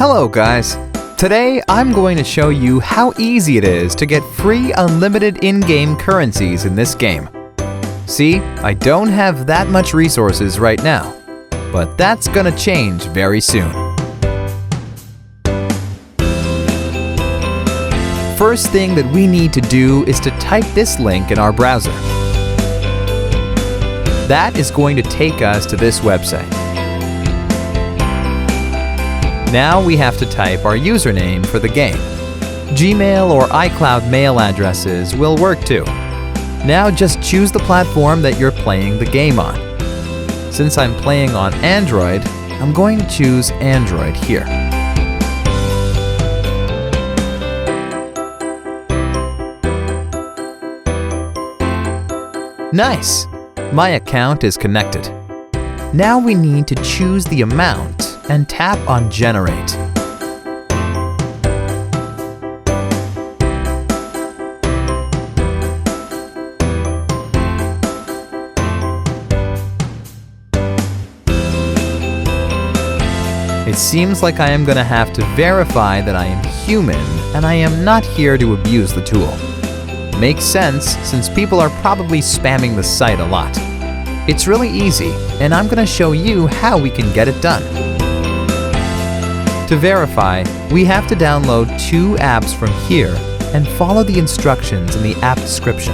Hello guys! Today I'm going to show you how easy it is to get free unlimited in-game currencies in this game. See, I don't have that much resources right now, but that's gonna change very soon. First thing that we need to do is to type this link in our browser. That is going to take us to this website. Now we have to type our username for the game. Gmail or iCloud mail addresses will work too. Now just choose the platform that you're playing the game on. Since I'm playing on Android, I'm going to choose Android here. Nice! My account is connected. Now we need to choose the amount and tap on Generate. It seems like I am going to have to verify that I am human and I am not here to abuse the tool. Makes sense since people are probably spamming the site a lot. It's really easy, and I'm going to show you how we can get it done. To verify, we have to download 2 apps from here and follow the instructions in the app description.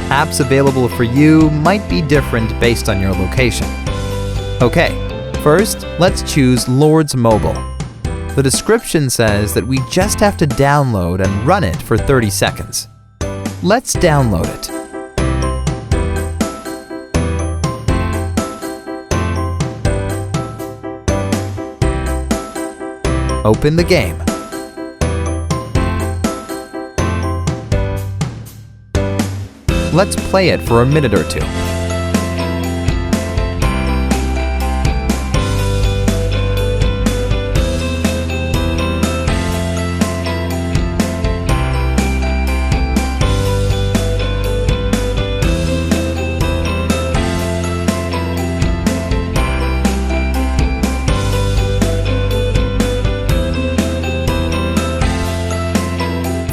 Apps available for you might be different based on your location. Okay, first, let's choose Lord's Mobile. The description says that we just have to download and run it for 30 seconds. Let's download it. Open the game. Let's play it for a minute or two.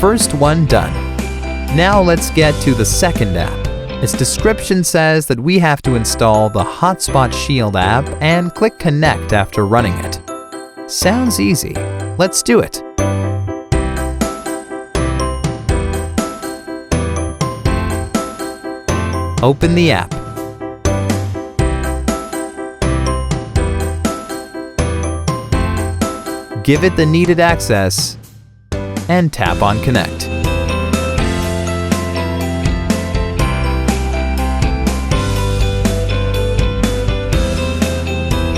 First one done. Now let's get to the second app. Its description says that we have to install the Hotspot Shield app and click Connect after running it. Sounds easy. Let's do it. Open the app. Give it the needed access and tap on Connect.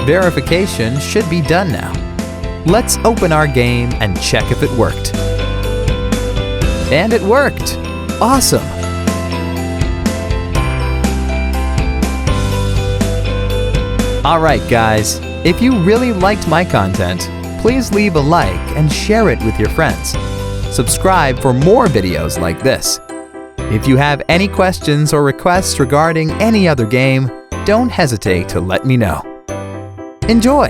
Verification should be done now. Let's open our game and check if it worked. And it worked! Awesome! Alright guys, if you really liked my content, please leave a like and share it with your friends. Subscribe for more videos like this. If you have any questions or requests regarding any other game, don't hesitate to let me know. Enjoy!